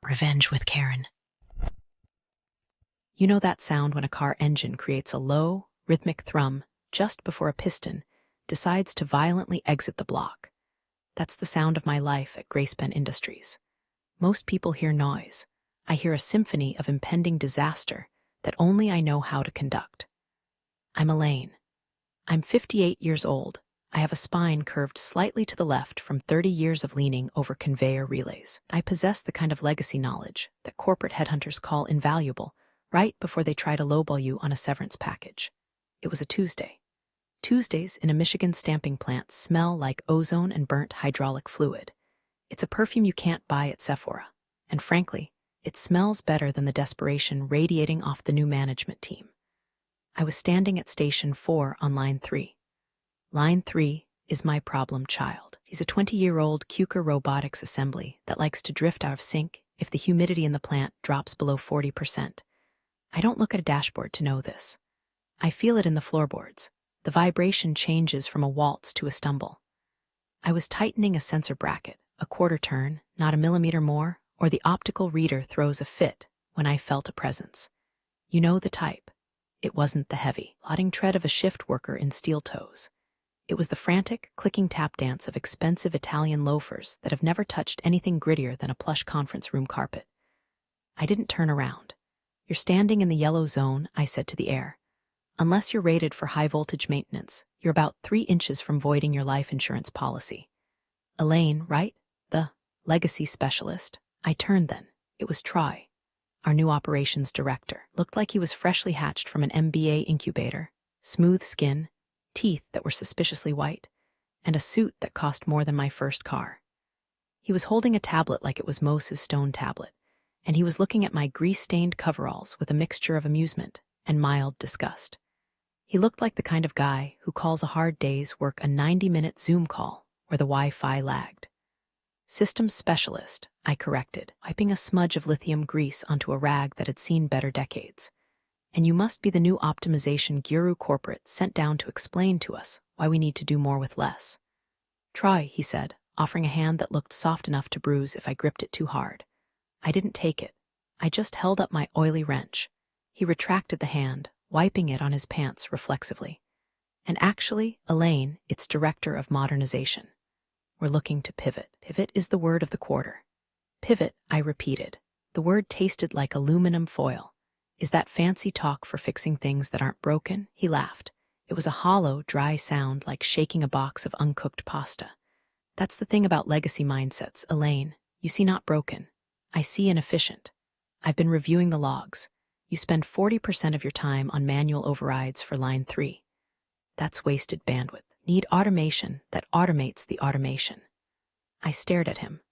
Revenge with Karen. You know that sound when a car engine creates a low, rhythmic thrum just before a piston decides to violently exit the block? That's the sound of my life at Gracepen Industries. Most people hear noise. I hear a symphony of impending disaster that only I know how to conduct. I'm Elaine. I'm 58 years old. I have a spine curved slightly to the left from 30 years of leaning over conveyor relays. I possess the kind of legacy knowledge that corporate headhunters call invaluable right before they try to lowball you on a severance package. It was a Tuesday. Tuesdays in a Michigan stamping plant smell like ozone and burnt hydraulic fluid. It's a perfume you can't buy at Sephora. And frankly, it smells better than the desperation radiating off the new management team. I was standing at Station 4 on Line 3. Line 3 is my problem child. He's a 20-year-old Kuker Robotics assembly that likes to drift out of sync if the humidity in the plant drops below 40%. I don't look at a dashboard to know this. I feel it in the floorboards. The vibration changes from a waltz to a stumble. I was tightening a sensor bracket, a quarter turn, not a millimeter more, or the optical reader throws a fit when I felt a presence. You know the type. It wasn't the heavy, plodding tread of a shift worker in steel toes. It was the frantic, clicking tap dance of expensive Italian loafers that have never touched anything grittier than a plush conference room carpet. I didn't turn around. "You're standing in the yellow zone," I said to the air. "Unless you're rated for high-voltage maintenance, you're about 3 inches from voiding your life insurance policy." Elaine, right? The legacy specialist. I turned then. It was Troy, our new operations director. Looked like he was freshly hatched from an MBA incubator. Smooth skin, teeth that were suspiciously white, and a suit that cost more than my first car. He was holding a tablet like it was Moses' stone tablet, and he was looking at my grease-stained coveralls with a mixture of amusement and mild disgust. He looked like the kind of guy who calls a hard day's work a 90-minute Zoom call where the Wi-Fi lagged. "Systems specialist," I corrected, wiping a smudge of lithium grease onto a rag that had seen better decades. "And you must be the new optimization guru corporate sent down to explain to us why we need to do more with less." "Try," he said, offering a hand that looked soft enough to bruise if I gripped it too hard. I didn't take it. I just held up my oily wrench. He retracted the hand, wiping it on his pants reflexively. "And actually, Elaine, it's director of modernization. We're looking to pivot." Pivot is the word of the quarter. "Pivot," I repeated. The word tasted like aluminum foil. "Is that fancy talk for fixing things that aren't broken?" He laughed. It was a hollow, dry sound like shaking a box of uncooked pasta. "That's the thing about legacy mindsets, Elaine. You see not broken. I see inefficient. I've been reviewing the logs. You spend 40% of your time on manual overrides for Line 3. That's wasted bandwidth. Need automation that automates the automation." I stared at him.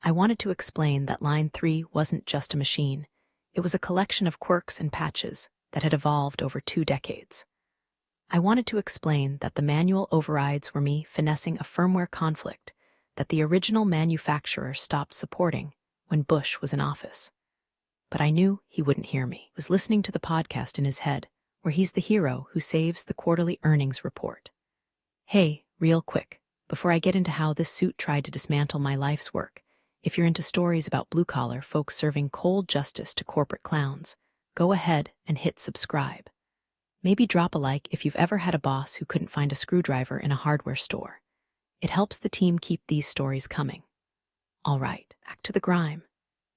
I wanted to explain that Line 3 wasn't just a machine. It was a collection of quirks and patches that had evolved over 2 decades. I wanted to explain that the manual overrides were me finessing a firmware conflict that the original manufacturer stopped supporting when Bush was in office. But I knew he wouldn't hear me. He was listening to the podcast in his head, where he's the hero who saves the quarterly earnings report. "Hey, real quick, before I get into how this suit tried to dismantle my life's work, if you're into stories about blue-collar folks serving cold justice to corporate clowns, go ahead and hit subscribe. Maybe drop a like if you've ever had a boss who couldn't find a screwdriver in a hardware store. It helps the team keep these stories coming." "All right, back to the grime."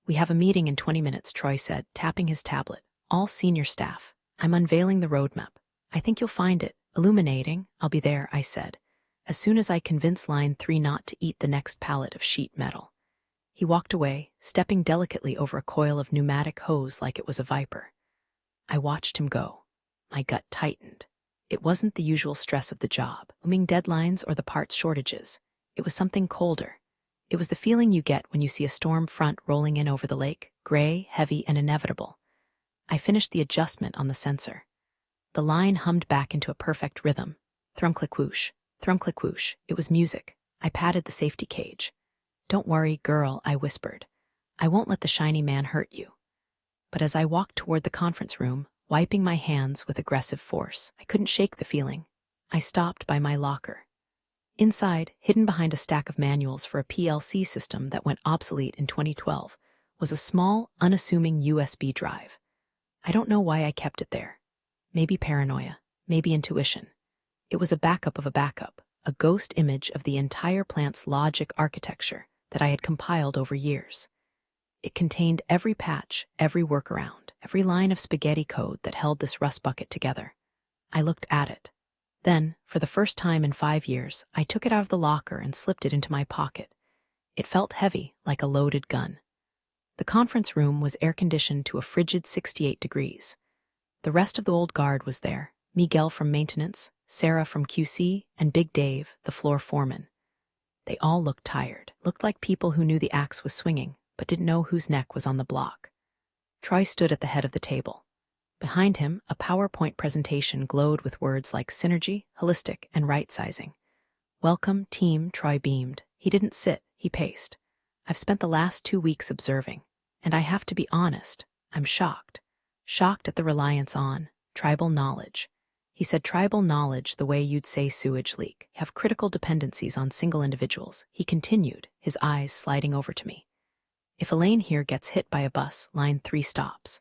"We have a meeting in 20 minutes, Troy said, tapping his tablet. "All senior staff. I'm unveiling the roadmap. I think you'll find it illuminating." "I'll be there," I said, as soon as I convinced Line 3 not to eat the next pallet of sheet metal. He walked away, stepping delicately over a coil of pneumatic hose like it was a viper. I watched him go. My gut tightened. It wasn't the usual stress of the job, looming deadlines or the parts shortages. It was something colder. It was the feeling you get when you see a storm front rolling in over the lake, gray, heavy, and inevitable. I finished the adjustment on the sensor. The line hummed back into a perfect rhythm. Thrum-click-whoosh, thrum-click-whoosh. It was music. I patted the safety cage. "Don't worry, girl," I whispered. "I won't let the shiny man hurt you." But as I walked toward the conference room, wiping my hands with aggressive force, I couldn't shake the feeling. I stopped by my locker. Inside, hidden behind a stack of manuals for a PLC system that went obsolete in 2012, was a small, unassuming USB drive. I don't know why I kept it there. Maybe paranoia, maybe intuition. It was a backup of a backup, a ghost image of the entire plant's logic architecture that I had compiled over years. It contained every patch, every workaround, every line of spaghetti code that held this rust bucket together. I looked at it. Then, for the first time in 5 years, I took it out of the locker and slipped it into my pocket. It felt heavy, like a loaded gun. The conference room was air-conditioned to a frigid 68 degrees. The rest of the old guard was there, Miguel from maintenance, Sarah from QC, and Big Dave, the floor foreman. They all looked tired, looked like people who knew the axe was swinging, but didn't know whose neck was on the block. Troy stood at the head of the table. Behind him, a PowerPoint presentation glowed with words like synergy, holistic, and right-sizing. Welcome, team, Troy beamed. He didn't sit, he paced. I've spent the last 2 weeks observing, and I have to be honest, I'm shocked. Shocked at the reliance on tribal knowledge. He said tribal knowledge the way you'd say sewage leak. Have critical dependencies on single individuals. He continued, his eyes sliding over to me. If Elaine here gets hit by a bus, line 3 stops.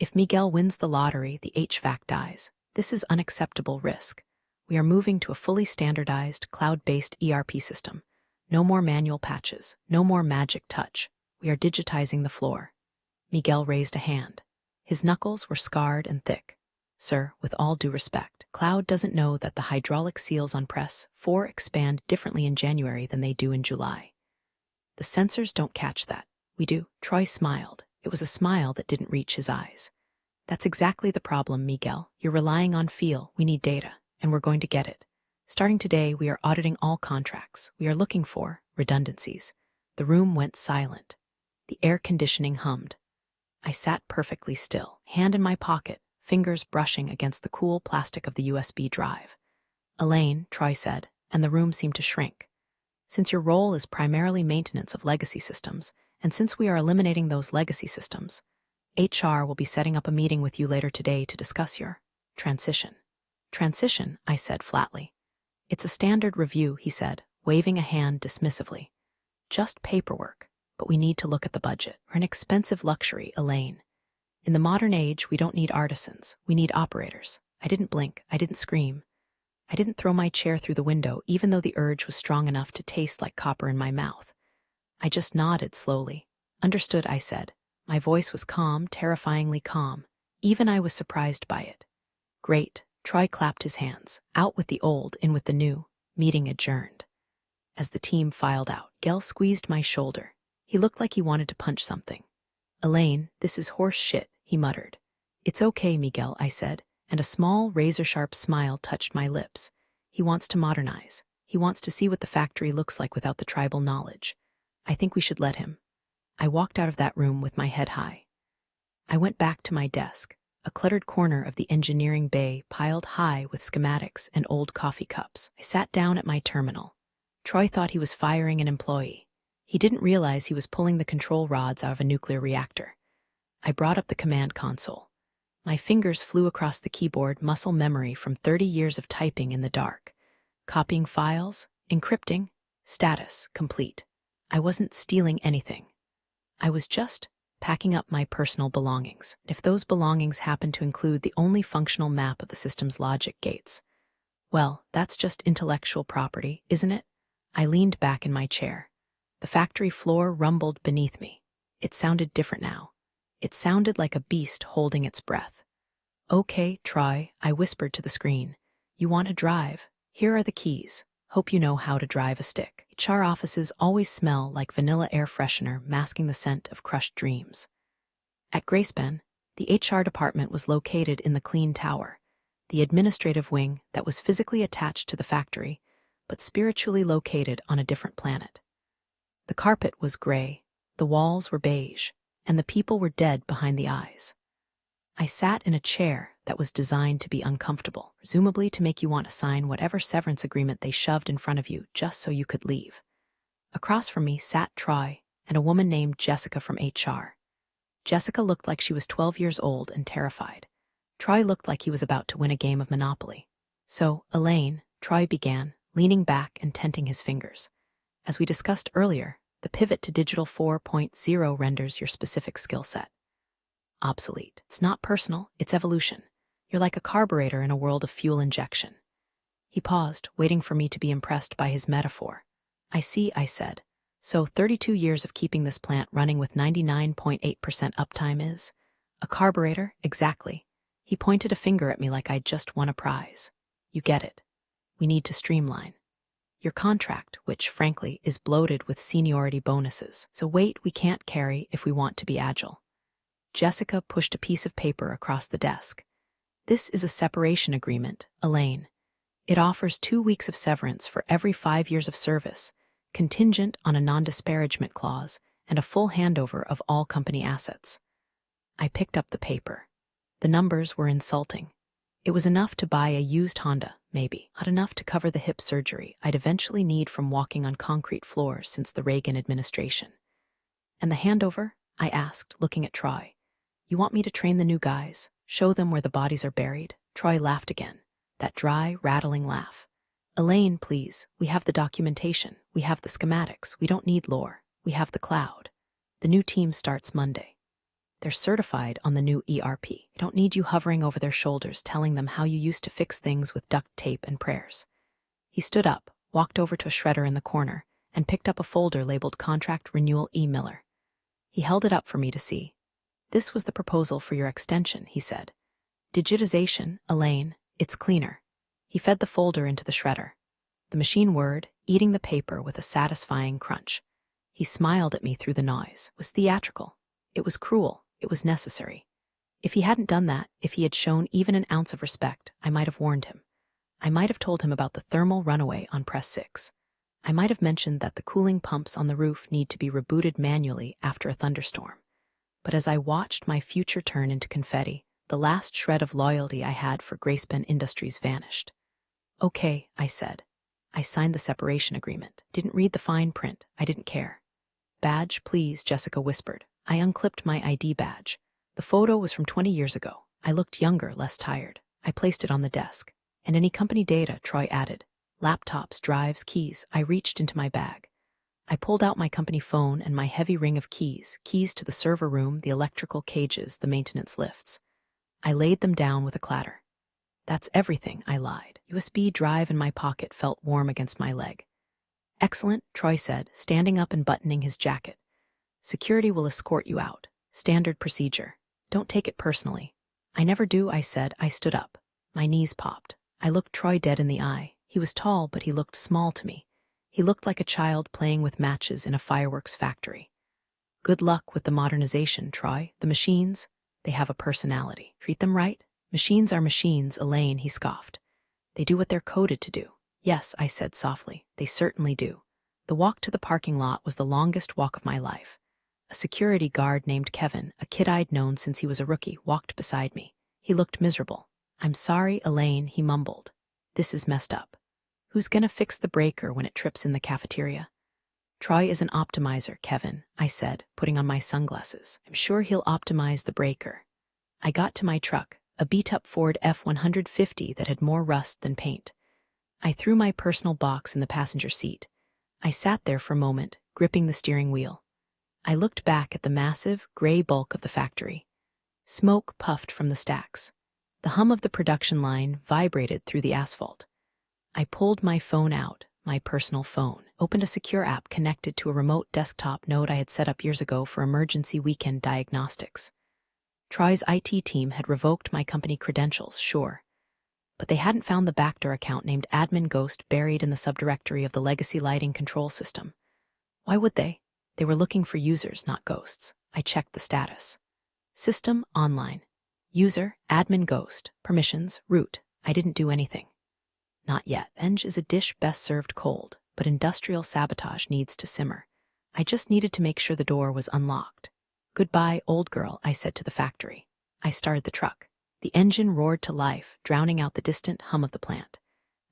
If Miguel wins the lottery, the HVAC dies. This is unacceptable risk. We are moving to a fully standardized, cloud-based ERP system. No more manual patches, no more magic touch. We are digitizing the floor. Miguel raised a hand. His knuckles were scarred and thick. Sir, with all due respect, Cloud doesn't know that the hydraulic seals on press 4 expand differently in January than they do in July. The sensors don't catch that. We do. Troy smiled. It was a smile that didn't reach his eyes. That's exactly the problem, Miguel. You're relying on feel. We need data, and we're going to get it. Starting today, we are auditing all contracts. We are looking for redundancies. The room went silent. The air conditioning hummed. I sat perfectly still, hand in my pocket, fingers brushing against the cool plastic of the USB drive. Elaine, Troy said, and the room seemed to shrink. Since your role is primarily maintenance of legacy systems, and since we are eliminating those legacy systems, HR will be setting up a meeting with you later today to discuss your transition. Transition, I said flatly. It's a standard review, he said, waving a hand dismissively. Just paperwork, but we need to look at the budget. We're an expensive luxury, Elaine. In the modern age, we don't need artisans, we need operators. I didn't blink, I didn't scream. I didn't throw my chair through the window, even though the urge was strong enough to taste like copper in my mouth. I just nodded slowly. Understood, I said. My voice was calm, terrifyingly calm. Even I was surprised by it. Great, Troy clapped his hands. Out with the old, in with the new. Meeting adjourned. As the team filed out, Gel squeezed my shoulder. He looked like he wanted to punch something. Elaine, this is horse shit, he muttered. It's okay, Miguel, I said, and a small, razor-sharp smile touched my lips. He wants to modernize. He wants to see what the factory looks like without the tribal knowledge. I think we should let him. I walked out of that room with my head high. I went back to my desk, a cluttered corner of the engineering bay piled high with schematics and old coffee cups. I sat down at my terminal. Troy thought he was firing an employee. He didn't realize he was pulling the control rods out of a nuclear reactor. I brought up the command console. My fingers flew across the keyboard, muscle memory from 30 years of typing in the dark. Copying files, encrypting, status, complete. I wasn't stealing anything. I was just packing up my personal belongings. If those belongings happened to include the only functional map of the system's logic gates, well, that's just intellectual property, isn't it? I leaned back in my chair. The factory floor rumbled beneath me. It sounded different now. It sounded like a beast holding its breath. Okay, Troy, I whispered to the screen. You want to drive? Here are the keys. Hope you know how to drive a stick. HR offices always smell like vanilla air freshener masking the scent of crushed dreams. At Gracepen, the HR department was located in the Clean Tower, the administrative wing that was physically attached to the factory, but spiritually located on a different planet. The carpet was gray, the walls were beige, and the people were dead behind the eyes. I sat in a chair that was designed to be uncomfortable, presumably to make you want to sign whatever severance agreement they shoved in front of you just so you could leave. Across from me sat Troy and a woman named Jessica from HR. Jessica looked like she was 12 years old and terrified. Troy looked like he was about to win a game of Monopoly. So, Elaine, Troy began, leaning back and tenting his fingers. As we discussed earlier, The pivot to Digital 4.0 renders your specific skill set obsolete. It's not personal, it's evolution. You're like a carburetor in a world of fuel injection. He paused, waiting for me to be impressed by his metaphor. I see, I said. So 32 years of keeping this plant running with 99.8% uptime is? A carburetor? Exactly. He pointed a finger at me like I'd just won a prize. You get it. We need to streamline your contract, which, frankly, is bloated with seniority bonuses. So weight we can't carry if we want to be agile. Jessica pushed a piece of paper across the desk. This is a separation agreement, Elaine. It offers 2 weeks of severance for every 5 years of service, contingent on a non-disparagement clause and a full handover of all company assets. I picked up the paper. The numbers were insulting. It was enough to buy a used Honda, maybe. Not enough to cover the hip surgery I'd eventually need from walking on concrete floors since the Reagan administration. And the handover? I asked, looking at Troy. You want me to train the new guys, show them where the bodies are buried? Troy laughed again, that dry, rattling laugh. Elaine, please, we have the documentation, we have the schematics, we don't need lore, we have the cloud. The new team starts Monday. They're certified on the new ERP. I don't need you hovering over their shoulders telling them how you used to fix things with duct tape and prayers. He stood up, walked over to a shredder in the corner, and picked up a folder labeled Contract Renewal E. Miller. He held it up for me to see. This was the proposal for your extension, he said. Digitization, Elaine, it's cleaner. He fed the folder into the shredder. The machine whirred, eating the paper with a satisfying crunch. He smiled at me through the noise. It was theatrical. It was cruel. It was necessary. If he hadn't done that, if he had shown even an ounce of respect, I might have warned him. I might have told him about the thermal runaway on Press 6. I might have mentioned that the cooling pumps on the roof need to be rebooted manually after a thunderstorm. But as I watched my future turn into confetti, the last shred of loyalty I had for Graceben Industries vanished. Okay, I said. I signed the separation agreement. Didn't read the fine print. I didn't care. Badge, please, Jessica whispered. I unclipped my ID badge. The photo was from 20 years ago. I looked younger, less tired. I placed it on the desk. And any company data, Troy added. Laptops, drives, keys. I reached into my bag. I pulled out my company phone and my heavy ring of keys to the server room, the electrical cages, the maintenance lifts. I laid them down with a clatter. That's everything, I lied. USB drive in my pocket felt warm against my leg. Excellent, Troy said, standing up and buttoning his jacket. Security will escort you out. Standard procedure. Don't take it personally. I never do, I said. I stood up. My knees popped. I looked Troy dead in the eye. He was tall, but he looked small to me. He looked like a child playing with matches in a fireworks factory. Good luck with the modernization, Troy. The machines, they have a personality. Treat them right. Machines are machines, Elaine, he scoffed. They do what they're coded to do. Yes, I said softly, they certainly do. The walk to the parking lot was the longest walk of my life. A security guard named Kevin, a kid I'd known since he was a rookie, walked beside me. He looked miserable. I'm sorry, Elaine, he mumbled. This is messed up. Who's gonna fix the breaker when it trips in the cafeteria? Troy is an optimizer, Kevin, I said, putting on my sunglasses. I'm sure he'll optimize the breaker. I got to my truck, a beat-up Ford F-150 that had more rust than paint. I threw my personal box in the passenger seat. I sat there for a moment, gripping the steering wheel. I looked back at the massive, gray bulk of the factory. Smoke puffed from the stacks. The hum of the production line vibrated through the asphalt. I pulled my phone out, my personal phone, opened a secure app connected to a remote desktop node I had set up years ago for emergency weekend diagnostics. Troy's IT team had revoked my company credentials, sure, but they hadn't found the backdoor account named Admin Ghost buried in the subdirectory of the legacy lighting control system. Why would they? They were looking for users, not ghosts. I checked the status. System online. User, admin ghost. Permissions, root. I didn't do anything. Not yet. Eng is a dish best served cold, but industrial sabotage needs to simmer. I just needed to make sure the door was unlocked. Goodbye, old girl, I said to the factory. I started the truck. The engine roared to life, drowning out the distant hum of the plant.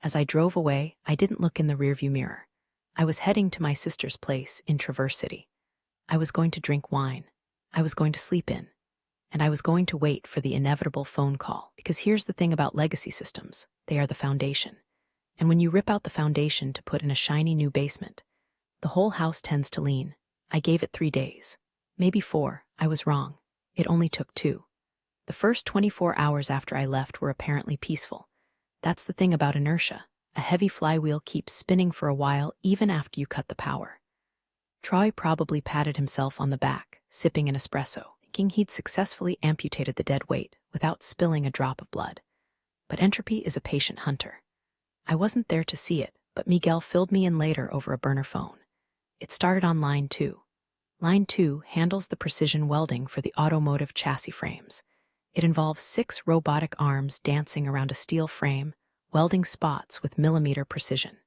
As I drove away, I didn't look in the rearview mirror. I was heading to my sister's place in Traverse City. I was going to drink wine. I was going to sleep in. And I was going to wait for the inevitable phone call. Because here's the thing about legacy systems. They are the foundation. And when you rip out the foundation to put in a shiny new basement, the whole house tends to lean. I gave it 3 days. Maybe 4. I was wrong. It only took 2. The first 24 hours after I left were apparently peaceful. That's the thing about inertia. A heavy flywheel keeps spinning for a while even after you cut the power. Troy probably patted himself on the back, sipping an espresso, thinking he'd successfully amputated the dead weight without spilling a drop of blood. But Entropy is a patient hunter. I wasn't there to see it, but Miguel filled me in later over a burner phone. It started on line 2. Line 2 handles the precision welding for the automotive chassis frames. It involves 6 robotic arms dancing around a steel frame, welding spots with millimeter precision.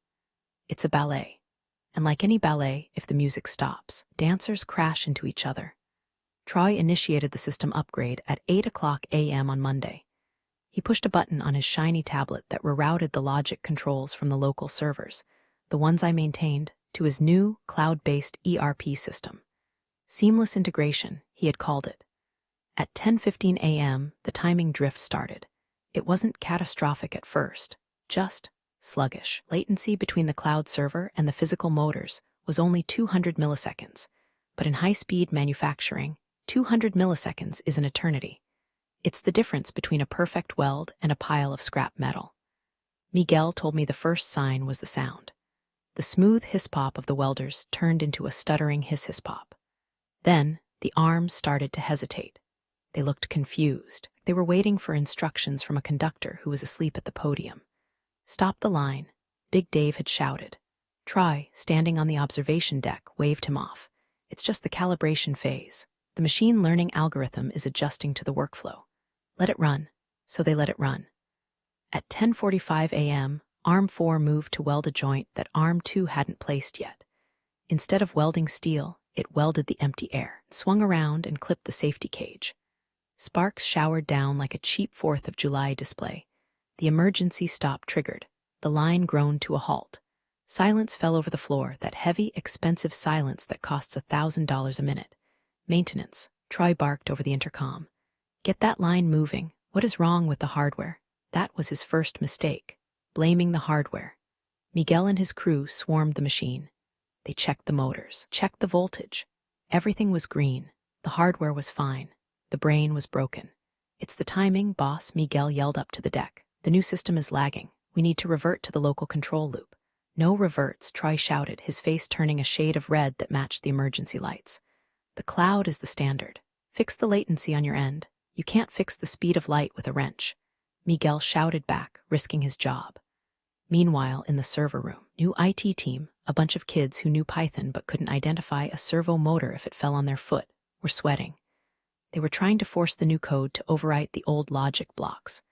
It's a ballet. And like any ballet, if the music stops, dancers crash into each other. Troy initiated the system upgrade at 8 a.m. on Monday. He pushed a button on his shiny tablet that rerouted the logic controls from the local servers, the ones I maintained, to his new, cloud-based ERP system. Seamless integration, he had called it. At 10:15 a.m., the timing drift started. It wasn't catastrophic at first, just sluggish. Latency between the cloud server and the physical motors was only 200 milliseconds, but in high-speed manufacturing, 200 milliseconds is an eternity. It's the difference between a perfect weld and a pile of scrap metal. Miguel told me the first sign was the sound. The smooth hiss-pop of the welders turned into a stuttering hiss-hiss-pop. Then, the arms started to hesitate. They looked confused. They were waiting for instructions from a conductor who was asleep at the podium. "Stop the line," Big Dave had shouted. Troy, standing on the observation deck, waved him off. "It's just the calibration phase. The machine learning algorithm is adjusting to the workflow. Let it run." So they let it run. At 10:45 a.m., Arm 4 moved to weld a joint that Arm 2 hadn't placed yet. Instead of welding steel, it welded the empty air, swung around and clipped the safety cage. Sparks showered down like a cheap 4th of July display. The emergency stop triggered. The line groaned to a halt. Silence fell over the floor, that heavy, expensive silence that costs $1,000 a minute. "Maintenance," Troy barked over the intercom. "Get that line moving. What is wrong with the hardware?" That was his first mistake, blaming the hardware. Miguel and his crew swarmed the machine. They checked the motors, checked the voltage. Everything was green. The hardware was fine. The brain was broken. "It's the timing, boss," Miguel yelled up to the deck. "The new system is lagging. We need to revert to the local control loop." "No reverts," Troy shouted, his face turning a shade of red that matched the emergency lights. "The cloud is the standard. Fix the latency on your end. You can't fix the speed of light with a wrench." Miguel shouted back, risking his job. Meanwhile, in the server room, new IT team, a bunch of kids who knew Python but couldn't identify a servo motor if it fell on their foot, were sweating. They were trying to force the new code to overwrite the old logic blocks.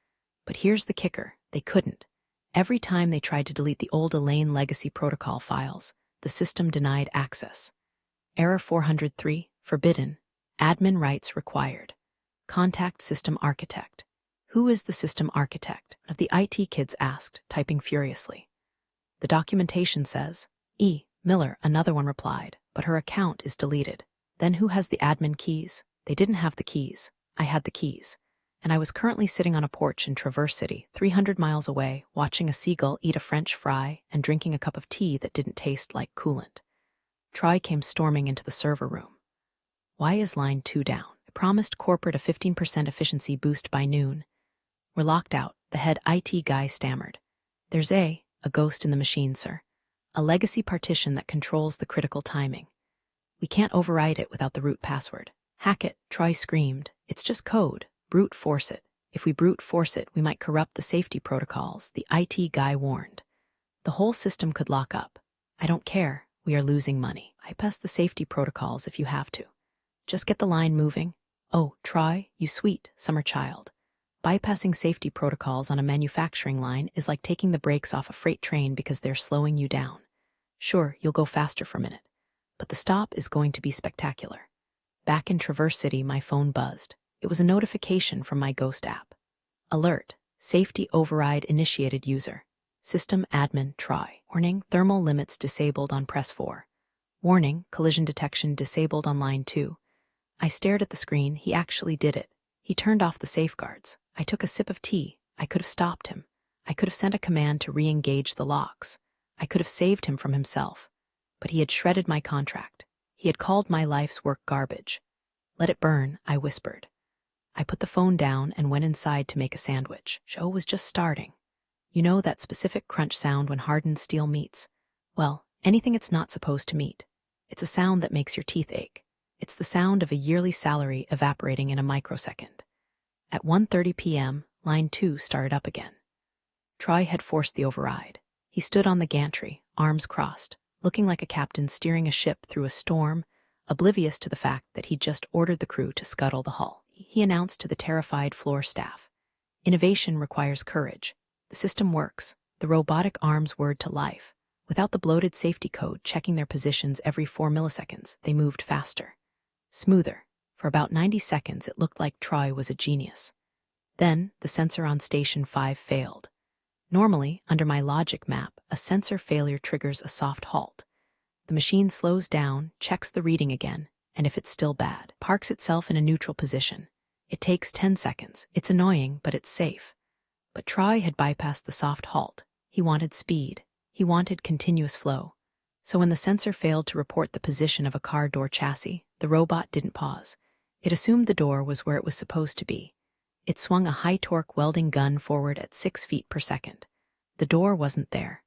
But here's the kicker, they couldn't. Every time they tried to delete the old Elaine legacy protocol files, the system denied access. Error 403, forbidden. Admin rights required. Contact system architect. "Who is the system architect?" One of the IT kids asked, typing furiously. "The documentation says." "E. Miller," another one replied, "but her account is deleted." "Then who has the admin keys?" "They didn't have the keys. I had the keys. And I was currently sitting on a porch in Traverse City, 300 miles away, watching a seagull eat a French fry and drinking a cup of tea that didn't taste like coolant." Troy came storming into the server room. "Why is line 2 down? I promised corporate a 15% efficiency boost by noon." "We're locked out," the head IT guy stammered. "There's a ghost in the machine, sir. A legacy partition that controls the critical timing. We can't override it without the root password." "Hack it," Troy screamed. "It's just code. Brute force it. If we brute force it, we might corrupt the safety protocols," the IT guy warned. "The whole system could lock up." "I don't care. We are losing money. Bypass the safety protocols if you have to. Just get the line moving." "Oh, Troy, you sweet summer child. Bypassing safety protocols on a manufacturing line is like taking the brakes off a freight train because they're slowing you down. Sure, you'll go faster for a minute, but the stop is going to be spectacular." Back in Traverse City, my phone buzzed. It was a notification from my Ghost app. "Alert. Safety override initiated user. System admin Troy. Warning, thermal limits disabled on press 4. Warning, collision detection disabled on line 2. I stared at the screen. He actually did it. He turned off the safeguards. I took a sip of tea. I could have stopped him. I could have sent a command to re-engage the locks. I could have saved him from himself. But he had shredded my contract. He had called my life's work garbage. Let it burn, I whispered. I put the phone down and went inside to make a sandwich. Show was just starting. You know that specific crunch sound when hardened steel meets? Well, anything it's not supposed to meet. It's a sound that makes your teeth ache. It's the sound of a yearly salary evaporating in a microsecond. At 1:30 p.m., line 2 started up again. Troy had forced the override. He stood on the gantry, arms crossed, looking like a captain steering a ship through a storm, oblivious to the fact that he'd just ordered the crew to scuttle the hull. He announced to the terrified floor staff, "Innovation requires courage. The system works, the robotic arms word to life. Without the bloated safety code checking their positions every 4 milliseconds, they moved faster. Smoother. For about 90 seconds, it looked like Troy was a genius. Then, the sensor on Station 5 failed. Normally, under my logic map, a sensor failure triggers a soft halt. The machine slows down, checks the reading again, and if it's still bad, parks itself in a neutral position. It takes 10 seconds. It's annoying, but it's safe. But Troy had bypassed the soft halt. He wanted speed. He wanted continuous flow. So when the sensor failed to report the position of a car door chassis, the robot didn't pause. It assumed the door was where it was supposed to be. It swung a high-torque welding gun forward at 6 feet per second. The door wasn't there,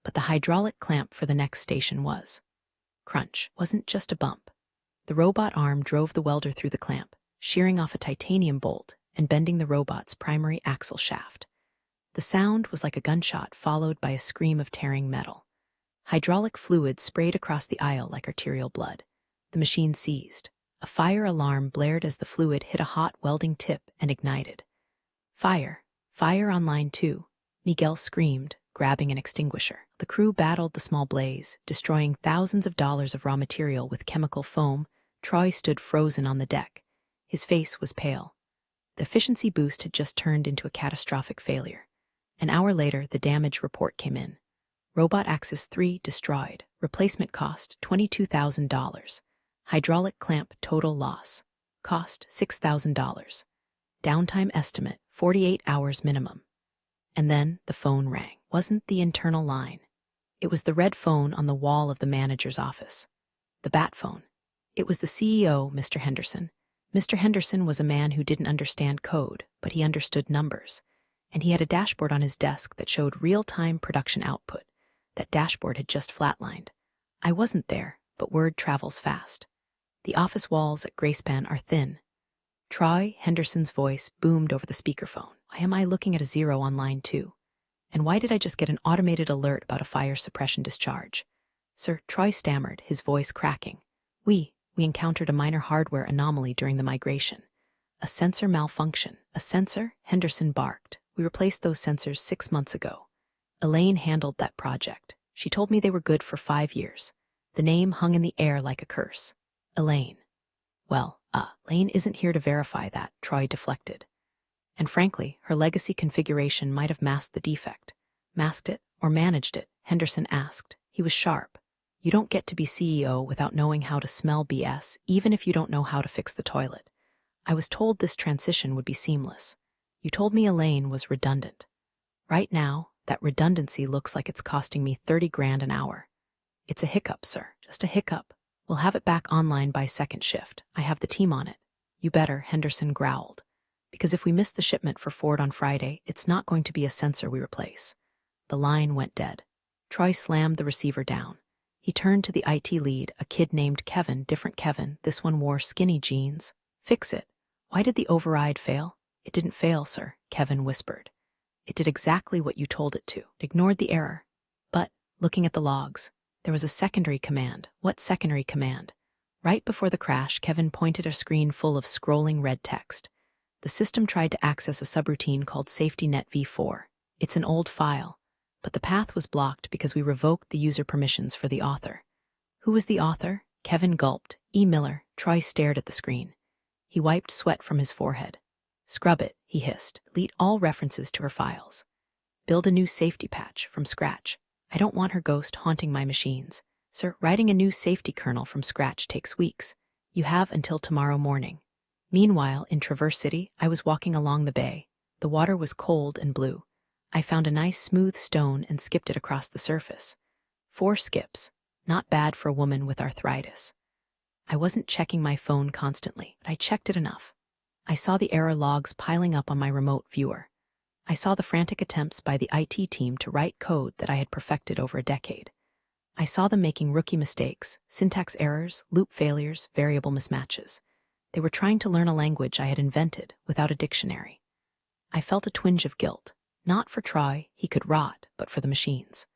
but the hydraulic clamp for the next station was. Crunch wasn't just a bump. The robot arm drove the welder through the clamp, shearing off a titanium bolt and bending the robot's primary axle shaft. The sound was like a gunshot followed by a scream of tearing metal. Hydraulic fluid sprayed across the aisle like arterial blood. The machine seized. A fire alarm blared as the fluid hit a hot welding tip and ignited. Fire! Fire on line 2, Miguel screamed, grabbing an extinguisher. The crew battled the small blaze, destroying thousands of dollars of raw material with chemical foam. Troy stood frozen on the deck. His face was pale. The efficiency boost had just turned into a catastrophic failure. An hour later, the damage report came in. Robot Axis 3 destroyed. Replacement cost $22,000. Hydraulic clamp total loss. Cost $6,000. Downtime estimate 48 hours minimum. And then the phone rang. Wasn't the internal line. It was the red phone on the wall of the manager's office. The bat phone. It was the CEO, Mr. Henderson. Mr. Henderson was a man who didn't understand code, but he understood numbers. And he had a dashboard on his desk that showed real-time production output. That dashboard had just flatlined. I wasn't there, but word travels fast. The office walls at Grayspan are thin. Troy Henderson's voice boomed over the speakerphone. Why am I looking at a 0 on line 2? And why did I just get an automated alert about a fire suppression discharge? Sir, Troy stammered, his voice cracking. We encountered a minor hardware anomaly during the migration. A sensor malfunction. A sensor? Henderson barked. We replaced those sensors 6 months ago. Elaine handled that project. She told me they were good for 5 years. The name hung in the air like a curse. Elaine. Well, Elaine isn't here to verify that, Troy deflected. And frankly, her legacy configuration might have masked the defect. Masked it or managed it, Henderson asked. He was sharp. You don't get to be CEO without knowing how to smell BS, even if you don't know how to fix the toilet. I was told this transition would be seamless. You told me Elaine was redundant. Right now, that redundancy looks like it's costing me 30 grand an hour. It's a hiccup, sir. Just a hiccup. We'll have it back online by second shift. I have the team on it. You better, Henderson growled. Because if we miss the shipment for Ford on Friday, it's not going to be a sensor we replace. The line went dead. Troy slammed the receiver down. He turned to the IT lead, a kid named Kevin, different Kevin. This one wore skinny jeans. Fix it. Why did the override fail? It didn't fail, sir, Kevin whispered. It did exactly what you told it to. It ignored the error. But, looking at the logs, there was a secondary command. What secondary command? Right before the crash, Kevin pointed a screen full of scrolling red text. The system tried to access a subroutine called SafetyNet v4. It's an old file, but the path was blocked because we revoked the user permissions for the author. Who was the author? Kevin gulped. E. Miller. Troy stared at the screen. He wiped sweat from his forehead. Scrub it, he hissed. Delete all references to her files. Build a new safety patch from scratch. I don't want her ghost haunting my machines. Sir, writing a new safety kernel from scratch takes weeks. You have until tomorrow morning. Meanwhile, in Traverse City, I was walking along the bay. The water was cold and blue. I found a nice smooth stone and skipped it across the surface. 4 skips. Not bad for a woman with arthritis. I wasn't checking my phone constantly, but I checked it enough. I saw the error logs piling up on my remote viewer. I saw the frantic attempts by the IT team to write code that I had perfected over a decade. I saw them making rookie mistakes, syntax errors, loop failures, variable mismatches. They were trying to learn a language I had invented without a dictionary. I felt a twinge of guilt, not for Troy, he could rot, but for the machines.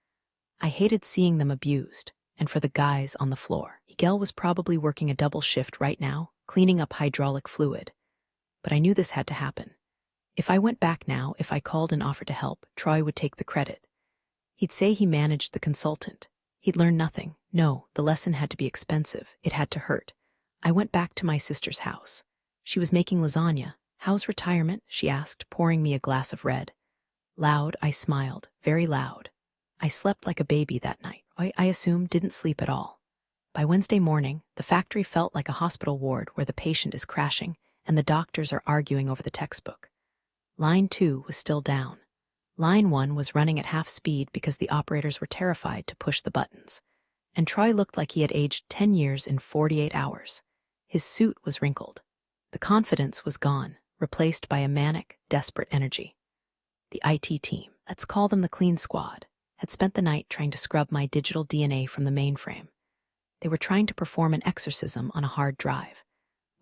I hated seeing them abused, and for the guys on the floor. Miguel was probably working a double shift right now, cleaning up hydraulic fluid. But I knew this had to happen. If I went back now, if I called and offered to help, Troy would take the credit. He'd say he managed the consultant. He'd learn nothing. No, the lesson had to be expensive. It had to hurt. I went back to my sister's house. She was making lasagna. "How's retirement?" she asked, pouring me a glass of red. Loud, I smiled, very loud. I slept like a baby that night. I assume didn't sleep at all. By Wednesday morning, the factory felt like a hospital ward where the patient is crashing and the doctors are arguing over the textbook. Line 2 was still down. Line 1 was running at half speed because the operators were terrified to push the buttons. And Troy looked like he had aged 10 years in 48 hours. His suit was wrinkled. The confidence was gone, replaced by a manic, desperate energy. The IT team, let's call them the clean squad, had spent the night trying to scrub my digital DNA from the mainframe. They were trying to perform an exorcism on a hard drive.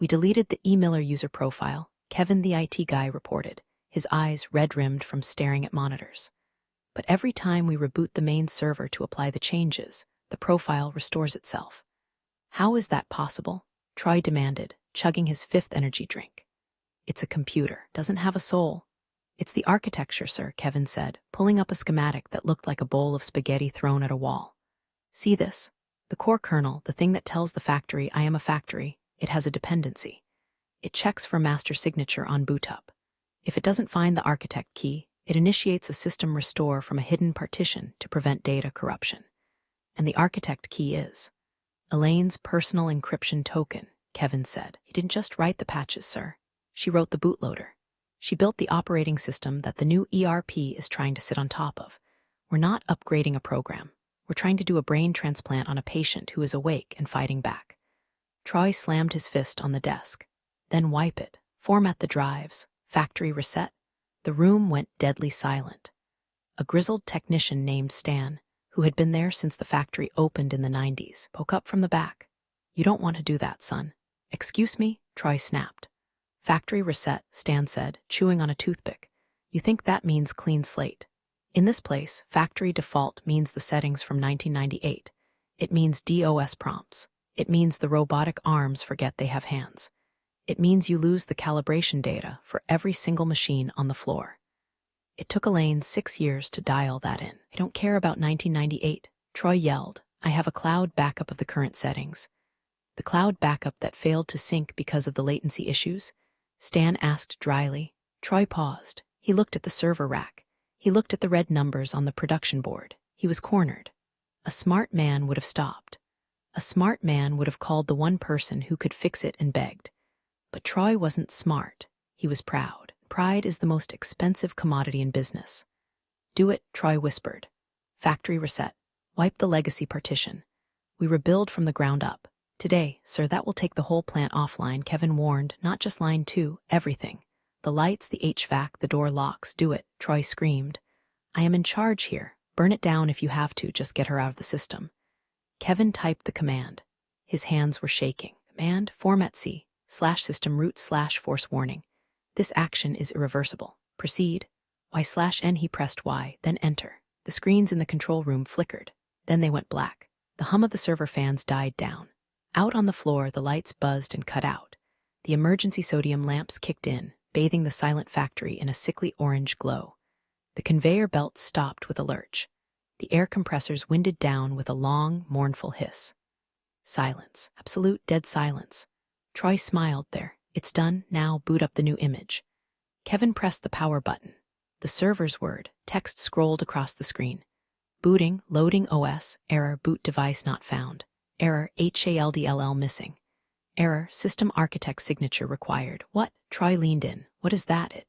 We deleted the E-Miller user profile, Kevin the IT guy reported, his eyes red-rimmed from staring at monitors. But every time we reboot the main server to apply the changes, the profile restores itself. How is that possible? Troy demanded, chugging his fifth energy drink. It's a computer, doesn't have a soul. It's the architecture, sir, Kevin said, pulling up a schematic that looked like a bowl of spaghetti thrown at a wall. See this? The core kernel, the thing that tells the factory I am a factory, it has a dependency. It checks for master signature on boot up. If it doesn't find the architect key, it initiates a system restore from a hidden partition to prevent data corruption. And the architect key is Elaine's personal encryption token, Kevin said. He didn't just write the patches, sir. She wrote the bootloader. She built the operating system that the new ERP is trying to sit on top of. We're not upgrading a program. We're trying to do a brain transplant on a patient who is awake and fighting back. Troy slammed his fist on the desk. Then wipe it. Format the drives. Factory reset. The room went deadly silent. A grizzled technician named Stan, who had been there since the factory opened in the 90s, spoke up from the back. "You don't want to do that, son." "Excuse me?" Troy snapped. "Factory reset," Stan said, chewing on a toothpick. "You think that means clean slate? In this place, factory default means the settings from 1998. It means DOS prompts. It means the robotic arms forget they have hands. It means you lose the calibration data for every single machine on the floor." It took Elaine 6 years to dial that in. "I don't care about 1998, Troy yelled. "I have a cloud backup of the current settings." "The cloud backup that failed to sync because of the latency issues?" Stan asked dryly. Troy paused. He looked at the server rack. He looked at the red numbers on the production board. He was cornered. A smart man would have stopped. A smart man would have called the one person who could fix it and begged. But Troy wasn't smart. He was proud. Pride is the most expensive commodity in business. "Do it," Troy whispered. "Factory reset. Wipe the legacy partition. We rebuild from the ground up. Today, sir, that will take the whole plant offline," Kevin warned, "not just line 2, everything. The lights, the HVAC, the door locks. Do it," Troy screamed. "I am in charge here. Burn it down if you have to, just get her out of the system." Kevin typed the command. His hands were shaking. Command, format C, /system root /force warning. This action is irreversible. Proceed. Y/N he pressed Y, then enter. The screens in the control room flickered. Then they went black. The hum of the server fans died down. Out on the floor, the lights buzzed and cut out. The emergency sodium lamps kicked in, bathing the silent factory in a sickly orange glow. The conveyor belts stopped with a lurch. The air compressors winded down with a long, mournful hiss. Silence. Absolute dead silence. Troy smiled there. "It's done, now boot up the new image." Kevin pressed the power button. The server's word, text scrolled across the screen. "Booting, loading OS, error, boot device not found. Error, HALDLL missing. Error, system architect signature required." "What?" Troy leaned in. "What is that?"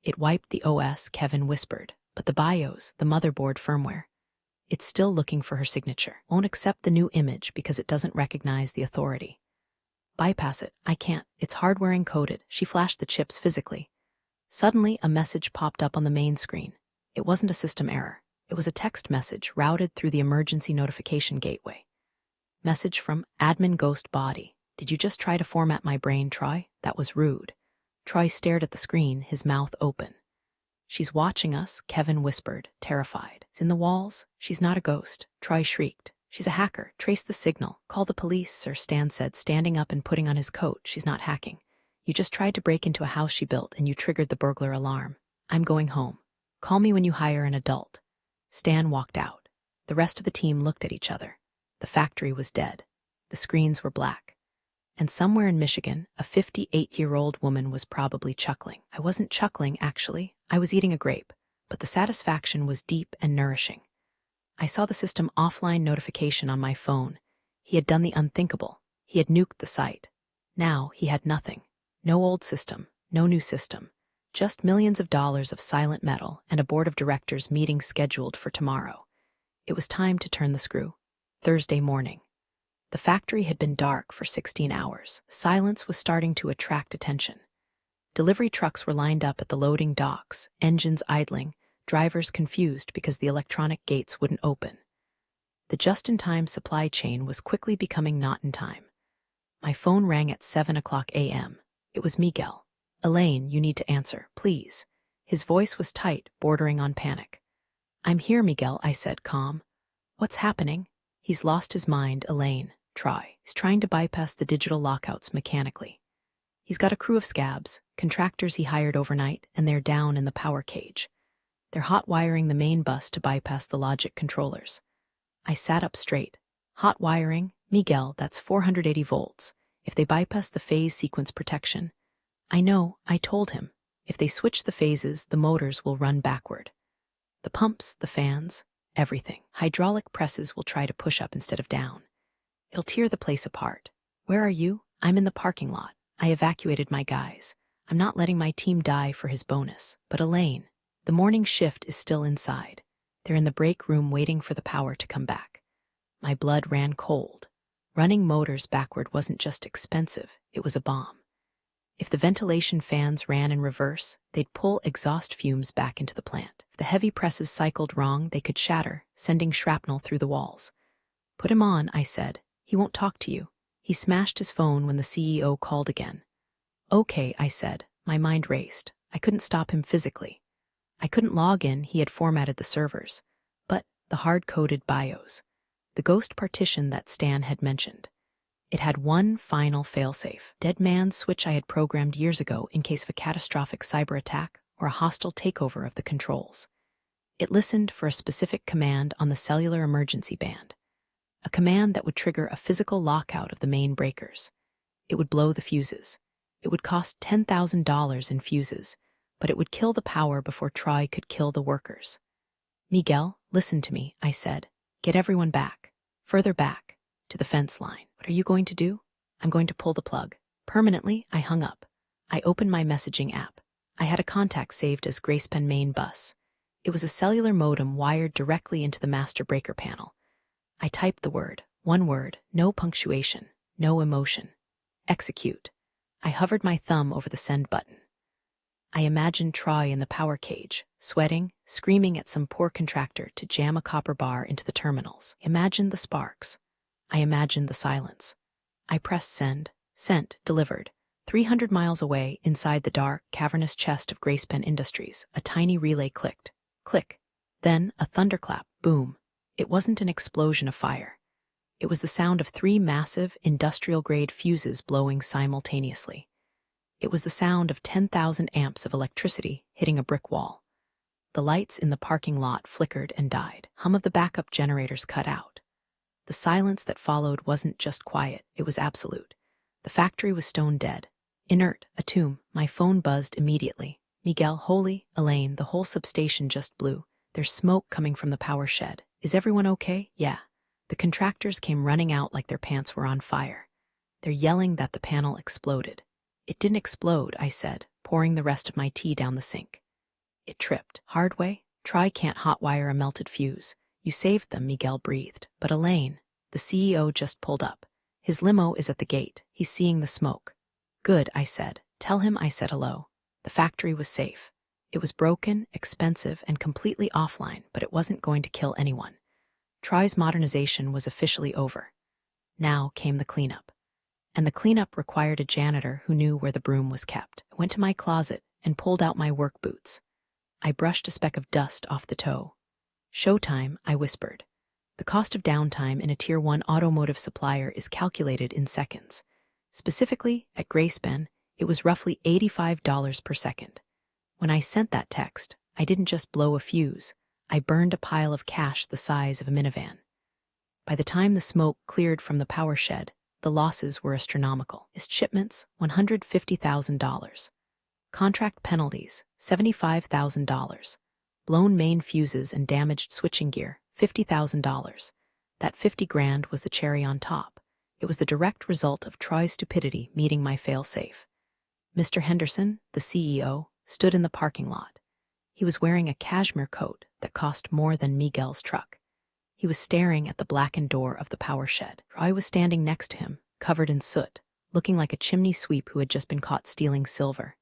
It wiped the OS," Kevin whispered. "But the BIOS, the motherboard firmware. It's still looking for her signature. Won't accept the new image because it doesn't recognize the authority." Bypass it. I can't. It's hardware encoded. She flashed the chips physically. Suddenly, a message popped up on the main screen. It wasn't a system error. It was a text message routed through the emergency notification gateway. Message from Admin Ghost Body. Did you just try to format my brain, Troy? That was rude. Troy stared at the screen, his mouth open. She's watching us, Kevin whispered, terrified. It's in the walls. She's not a ghost. Troy shrieked. She's a hacker. Trace the signal. Call the police, Sir Stan said, standing up and putting on his coat. She's not hacking. You just tried to break into a house she built and you triggered the burglar alarm. I'm going home. Call me when you hire an adult. Stan walked out. The rest of the team looked at each other. The factory was dead. The screens were black. And somewhere in Michigan, a 58-year-old woman was probably chuckling. I wasn't chuckling, actually. I was eating a grape. But the satisfaction was deep and nourishing. I saw the system offline notification on my phone. He had done the unthinkable. He had nuked the site. Now he had nothing. No old system, no new system. Just millions of dollars of silent metal and a board of directors meeting scheduled for tomorrow. It was time to turn the screw. Thursday morning. The factory had been dark for 16 hours. Silence was starting to attract attention. Delivery trucks were lined up at the loading docks, engines idling, drivers confused because the electronic gates wouldn't open. The just-in-time supply chain was quickly becoming not in time. My phone rang at 7 o'clock a.m. It was Miguel. Elaine, you need to answer, please. His voice was tight, bordering on panic. I'm here, Miguel, I said, calm. What's happening? He's lost his mind, Elaine. Try. He's trying to bypass the digital lockouts mechanically. He's got a crew of scabs, contractors he hired overnight, and they're down in the power cage. They're hot wiring the main bus to bypass the logic controllers. I sat up straight. Hot wiring? Miguel, that's 480 volts. If they bypass the phase sequence protection. I know, I told him. If they switch the phases, the motors will run backward. The pumps, the fans, everything. Hydraulic presses will try to push up instead of down. It'll tear the place apart. Where are you? I'm in the parking lot. I evacuated my guys. I'm not letting my team die for his bonus. But Elaine, the morning shift is still inside. They're in the break room waiting for the power to come back. My blood ran cold. Running motors backward wasn't just expensive, it was a bomb. If the ventilation fans ran in reverse, they'd pull exhaust fumes back into the plant. If the heavy presses cycled wrong, they could shatter, sending shrapnel through the walls. Put him on, I said. He won't talk to you. He smashed his phone when the CEO called again. Okay, I said. My mind raced. I couldn't stop him physically. I couldn't log in, he had formatted the servers. But the hard-coded BIOS. The ghost partition that Stan had mentioned. It had one final failsafe. Dead man's switch I had programmed years ago in case of a catastrophic cyber attack or a hostile takeover of the controls. It listened for a specific command on the cellular emergency band. A command that would trigger a physical lockout of the main breakers. It would blow the fuses. It would cost $10,000 in fuses, but it would kill the power before Troy could kill the workers. Miguel, listen to me, I said. Get everyone back. Further back. To the fence line. What are you going to do? I'm going to pull the plug. Permanently, I hung up. I opened my messaging app. I had a contact saved as GracePen main bus. It was a cellular modem wired directly into the master breaker panel. I typed the word, one word, no punctuation, no emotion. Execute. I hovered my thumb over the send button. I imagined Troy in the power cage, sweating, screaming at some poor contractor to jam a copper bar into the terminals. Imagined the sparks. I imagined the silence. I pressed send. Sent. Delivered. 300 miles away, inside the dark, cavernous chest of GracePen Industries, a tiny relay clicked. Click. Then a thunderclap. Boom. It wasn't an explosion of fire. It was the sound of 3 massive, industrial-grade fuses blowing simultaneously. It was the sound of 10,000 amps of electricity hitting a brick wall. The lights in the parking lot flickered and died. Hum of the backup generators cut out. The silence that followed wasn't just quiet, it was absolute. The factory was stone dead. Inert, a tomb. My phone buzzed immediately. Miguel, holy, Elaine, the whole substation just blew. There's smoke coming from the power shed. Is everyone okay? Yeah. The contractors came running out like their pants were on fire. They're yelling that the panel exploded. It didn't explode, I said, pouring the rest of my tea down the sink. It tripped. Hard way? Try can't hotwire a melted fuse. You saved them, Miguel breathed. But Elaine, the CEO just pulled up. His limo is at the gate. He's seeing the smoke. Good, I said. Tell him I said hello. The factory was safe. It was broken, expensive, and completely offline, but it wasn't going to kill anyone. Troy's modernization was officially over. Now came the cleanup. And the cleanup required a janitor who knew where the broom was kept. I went to my closet and pulled out my work boots. I brushed a speck of dust off the toe. Showtime, I whispered. The cost of downtime in a Tier 1 automotive supplier is calculated in seconds. Specifically, at Grayspen, it was roughly $85 per second. When I sent that text, I didn't just blow a fuse, I burned a pile of cash the size of a minivan. By the time the smoke cleared from the power shed, the losses were astronomical. Missed shipments, $150,000. Contract penalties, $75,000. Blown main fuses and damaged switching gear, $50,000. That $50,000 was the cherry on top. It was the direct result of Troy's stupidity meeting my fail-safe. Mr. Henderson, the CEO, stood in the parking lot. He was wearing a cashmere coat that cost more than Miguel's truck. He was staring at the blackened door of the power shed. Troy was standing next to him, covered in soot, looking like a chimney sweep who had just been caught stealing silver.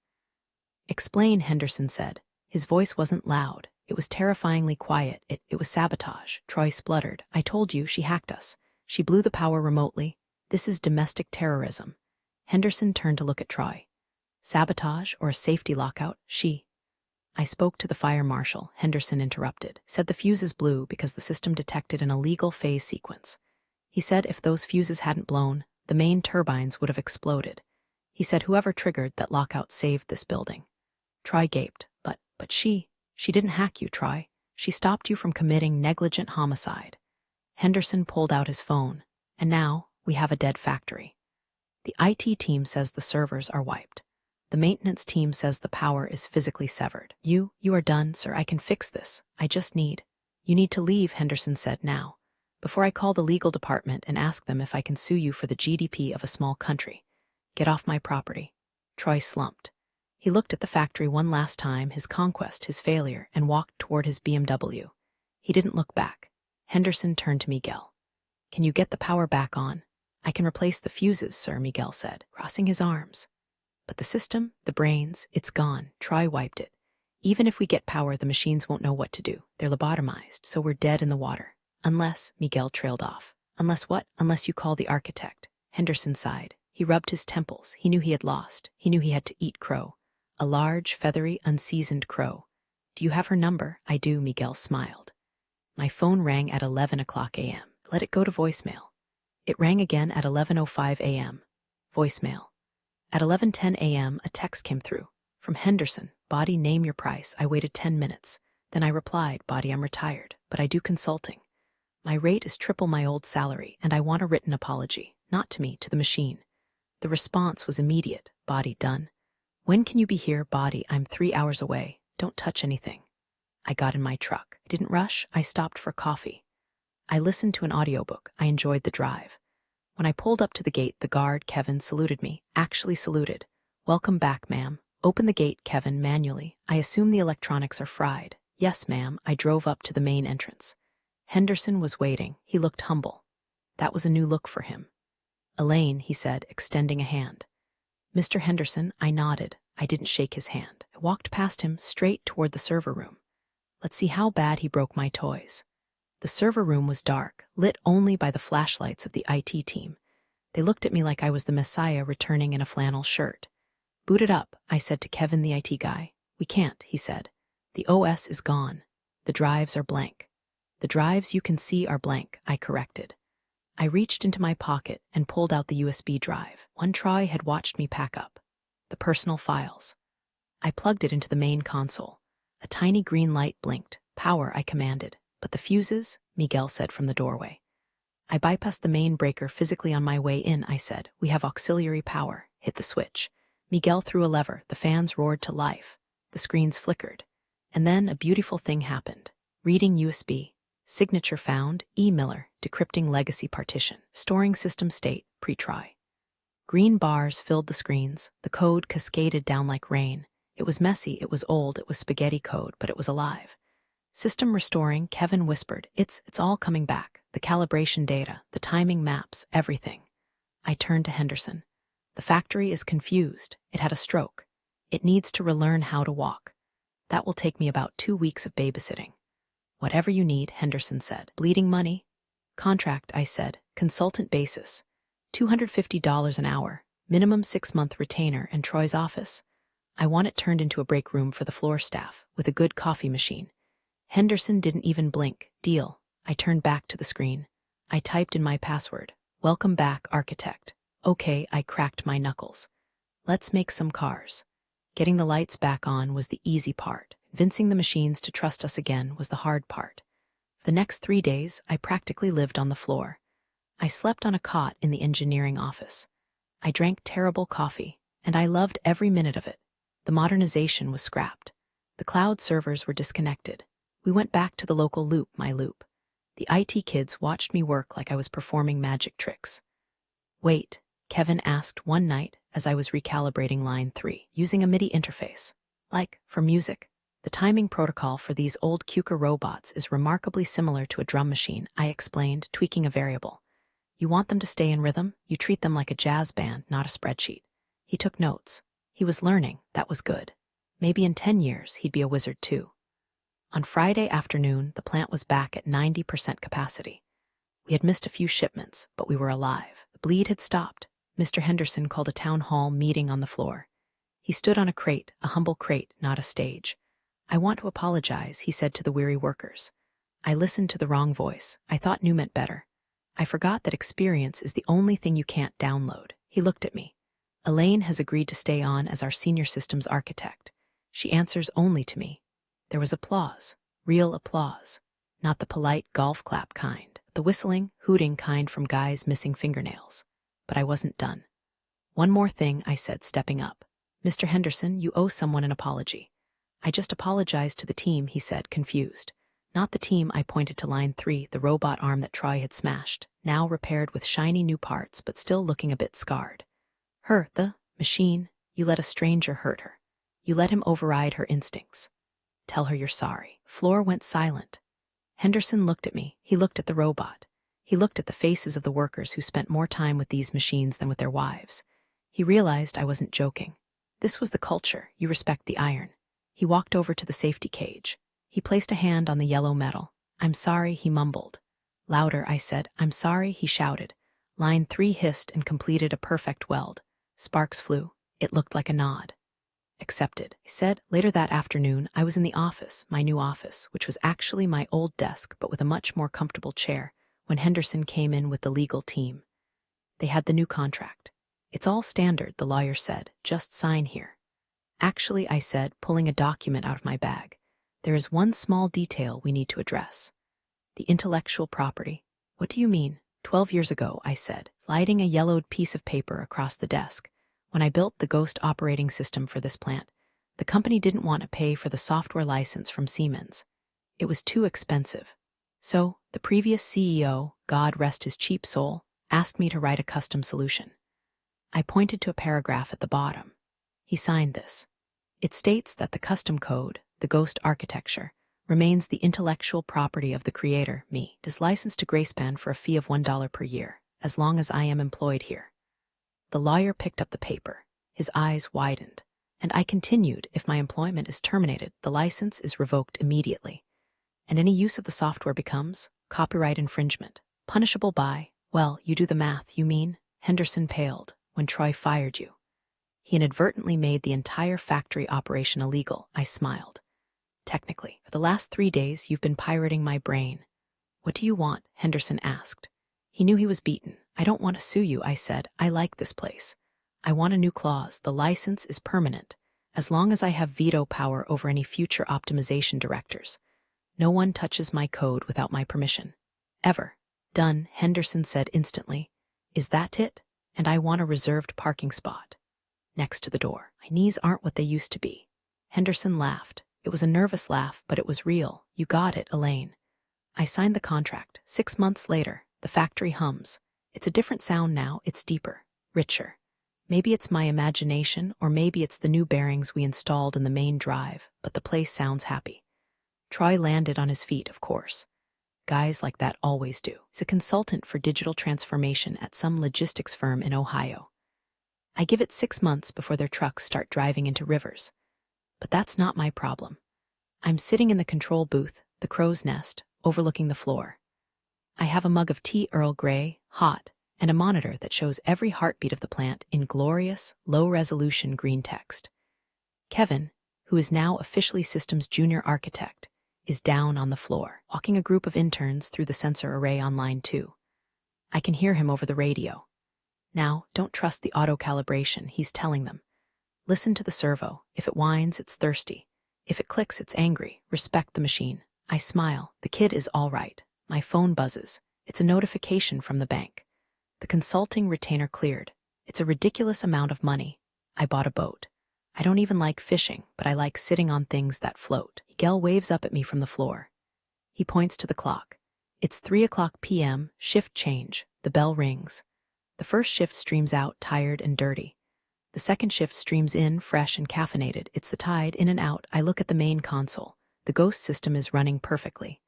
Explain, Henderson said. His voice wasn't loud. It was terrifyingly quiet. It was sabotage. Troy spluttered. I told you, she hacked us. She blew the power remotely. This is domestic terrorism. Henderson turned to look at Troy. Sabotage or a safety lockout? I spoke to the fire marshal, Henderson interrupted. Said the fuses blew because the system detected an illegal phase sequence. He said if those fuses hadn't blown, the main turbines would have exploded. He said whoever triggered that lockout saved this building. Troy gaped. But she didn't hack you, Troy. She stopped you from committing negligent homicide. Henderson pulled out his phone. And now, we have a dead factory. The IT team says the servers are wiped. The maintenance team says the power is physically severed. You are done, sir. I can fix this. You need to leave, Henderson said now, before I call the legal department and ask them if I can sue you for the GDP of a small country. Get off my property. Troy slumped. He looked at the factory one last time, his conquest, his failure, and walked toward his BMW. He didn't look back. Henderson turned to Miguel. Can you get the power back on? I can replace the fuses, sir, Miguel said, crossing his arms. But the system, the brains, it's gone. Troy wiped it. Even if we get power, the machines won't know what to do. They're lobotomized, so we're dead in the water. Unless, Miguel trailed off. Unless what? Unless you call the architect. Henderson sighed. He rubbed his temples. He knew he had lost. He knew he had to eat crow. A large, feathery, unseasoned crow. Do you have her number? I do, Miguel smiled. My phone rang at 11 o'clock a.m. Let it go to voicemail. It rang again at 11:05 a.m. Voicemail. At 11:10 a.m., a text came through. From Henderson. Body, name your price. I waited 10 minutes. Then I replied, Body, I'm retired, but I do consulting. My rate is triple my old salary, and I want a written apology. Not to me, to the machine. The response was immediate. Body, done. When can you be here, Body? I'm 3 hours away. Don't touch anything. I got in my truck. I didn't rush. I stopped for coffee. I listened to an audiobook. I enjoyed the drive. When I pulled up to the gate, the guard, Kevin, saluted me. Actually saluted. Welcome back, ma'am. Open the gate, Kevin, manually. I assume the electronics are fried. Yes, ma'am. I drove up to the main entrance. Henderson was waiting. He looked humble. That was a new look for him. Elaine, he said, extending a hand. Mr. Henderson, I nodded. I didn't shake his hand. I walked past him, straight toward the server room. Let's see how bad he broke my toys. The server room was dark, lit only by the flashlights of the IT team. They looked at me like I was the Messiah returning in a flannel shirt. Boot it up, I said to Kevin, the IT guy. We can't, he said. The OS is gone. The drives are blank. The drives you can see are blank, I corrected. I reached into my pocket and pulled out the USB drive. One Troy had watched me pack up. The personal files. I plugged it into the main console. A tiny green light blinked. Power, I commanded. But the fuses, Miguel said from the doorway. I bypassed the main breaker physically on my way in, I said. We have auxiliary power. Hit the switch. Miguel threw a lever. The fans roared to life. The screens flickered. And then a beautiful thing happened. Reading USB. Signature found. E. Miller. Decrypting legacy partition. Storing system state. Pre-try. Green bars filled the screens. The code cascaded down like rain. It was messy. It was old. It was spaghetti code, but it was alive. System restoring, Kevin whispered. It's all coming back. The calibration data, the timing maps, everything. I turned to Henderson. The factory is confused. It had a stroke. It needs to relearn how to walk. That will take me about 2 weeks of babysitting. Whatever you need, Henderson said. Bleeding money? Contract, I said. Consultant basis. $250 an hour. Minimum 6-month retainer and Troy's office. I want it turned into a break room for the floor staff, with a good coffee machine. Henderson didn't even blink. Deal. I turned back to the screen. I typed in my password. Welcome back, architect. Okay, I cracked my knuckles. Let's make some cars. Getting the lights back on was the easy part. Convincing the machines to trust us again was the hard part. The next 3 days, I practically lived on the floor. I slept on a cot in the engineering office. I drank terrible coffee, and I loved every minute of it. The modernization was scrapped. The cloud servers were disconnected. We went back to the local loop, my loop. The IT kids watched me work like I was performing magic tricks. Wait, Kevin asked one night as I was recalibrating line 3, using a MIDI interface. Like, for music, the timing protocol for these old KUKA robots is remarkably similar to a drum machine, I explained, tweaking a variable. You want them to stay in rhythm, you treat them like a jazz band, not a spreadsheet. He took notes. He was learning, that was good. Maybe in 10 years he'd be a wizard too. On Friday afternoon, the plant was back at 90% capacity. We had missed a few shipments, but we were alive. The bleed had stopped. Mr. Henderson called a town hall meeting on the floor. He stood on a crate, a humble crate, not a stage. I want to apologize, he said to the weary workers. I listened to the wrong voice. I thought new meant better. I forgot that experience is the only thing you can't download. He looked at me. Elaine has agreed to stay on as our senior systems architect. She answers only to me. There was applause, real applause, not the polite golf clap kind, the whistling, hooting kind from guys missing fingernails. But I wasn't done. One more thing, I said, stepping up. Mr. Henderson, you owe someone an apology. I just apologized to the team, he said, confused. Not the team, I pointed to line 3, the robot arm that Troy had smashed, now repaired with shiny new parts but still looking a bit scarred. Her, the machine, you let a stranger hurt her. You let him override her instincts. Tell her you're sorry. Floor went silent. Henderson looked at me. He looked at the robot. He looked at the faces of the workers who spent more time with these machines than with their wives. He realized I wasn't joking. This was the culture. You respect the iron. He walked over to the safety cage. He placed a hand on the yellow metal. I'm sorry, he mumbled. Louder, I said. I'm sorry, he shouted. Line 3 hissed and completed a perfect weld. Sparks flew. It looked like a nod. Accepted, he said. Later that afternoon, I was in the office, my new office, which was actually my old desk but with a much more comfortable chair, when Henderson came in with the legal team. They had the new contract. It's all standard, the lawyer said. Just sign here. Actually, I said, pulling a document out of my bag. There is one small detail we need to address. The intellectual property. What do you mean? 12 years ago, I said, sliding a yellowed piece of paper across the desk. When I built the Ghost operating system for this plant, the company didn't want to pay for the software license from Siemens. It was too expensive. So, the previous CEO, God rest his cheap soul, asked me to write a custom solution. I pointed to a paragraph at the bottom. He signed this. It states that the custom code, the Ghost architecture, remains the intellectual property of the creator, me. It is licensed to Grayspan for a fee of $1 per year, as long as I am employed here. The lawyer picked up the paper. His eyes widened. And I continued, if my employment is terminated, the license is revoked immediately. And any use of the software becomes copyright infringement, punishable by, well, you do the math, you mean? Henderson paled. When Troy fired you. He inadvertently made the entire factory operation illegal, I smiled. Technically, for the last 3 days, you've been pirating my brain. What do you want? Henderson asked. He knew he was beaten. I don't want to sue you, I said. I like this place. I want a new clause. The license is permanent, as long as I have veto power over any future optimization directors. No one touches my code without my permission. Ever. Done, Henderson said instantly. Is that it? And I want a reserved parking spot. Next to the door. My knees aren't what they used to be. Henderson laughed. It was a nervous laugh, but it was real. You got it, Elaine. I signed the contract. 6 months later, the factory hums. It's a different sound now. It's deeper, richer. Maybe it's my imagination, or maybe it's the new bearings we installed in the main drive, but the place sounds happy. Troy landed on his feet, of course. Guys like that always do. He's a consultant for digital transformation at some logistics firm in Ohio. I give it 6 months before their trucks start driving into rivers. But that's not my problem. I'm sitting in the control booth, the crow's nest, overlooking the floor. I have a mug of tea Earl Grey, hot, and a monitor that shows every heartbeat of the plant in glorious, low-resolution green text. Kevin, who is now officially Systems Junior Architect, is down on the floor, walking a group of interns through the sensor array on line 2. I can hear him over the radio. Now, don't trust the auto-calibration, he's telling them. Listen to the servo. If it whines, it's thirsty. If it clicks, it's angry. Respect the machine. I smile. The kid is all right. My phone buzzes. It's a notification from the bank. The consulting retainer cleared. It's a ridiculous amount of money. I bought a boat. I don't even like fishing, but I like sitting on things that float. Miguel waves up at me from the floor. He points to the clock. It's 3:00 p.m., shift change. The bell rings. The first shift streams out, tired and dirty. The second shift streams in, fresh and caffeinated. It's the tide, in and out. I look at the main console. The Ghost system is running perfectly.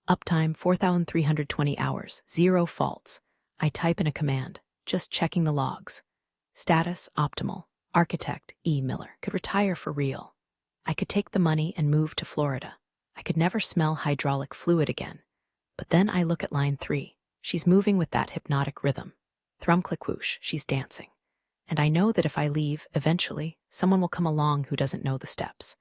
Uptime 4,320 hours, 0 faults. I type in a command, just checking the logs. Status, optimal. Architect, E. Miller. Could retire for real. I could take the money and move to Florida. I could never smell hydraulic fluid again. But then I look at line 3. She's moving with that hypnotic rhythm. Thrum click whoosh, she's dancing. And I know that if I leave, eventually, someone will come along who doesn't know the steps.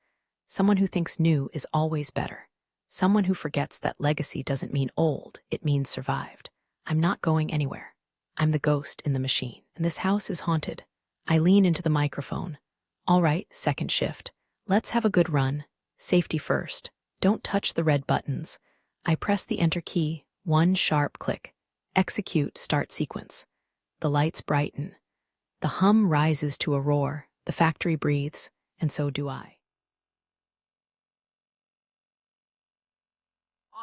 Someone who thinks new is always better. Someone who forgets that legacy doesn't mean old, it means survived. I'm not going anywhere. I'm the ghost in the machine, and this house is haunted. I lean into the microphone. All right, second shift. Let's have a good run. Safety first. Don't touch the red buttons. I press the enter key, one sharp click. Execute start sequence. The lights brighten. The hum rises to a roar. The factory breathes, and so do I.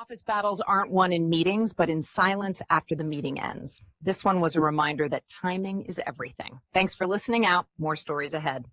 Office battles aren't won in meetings, but in silence after the meeting ends. This one was a reminder that timing is everything. Thanks for listening out. More stories ahead.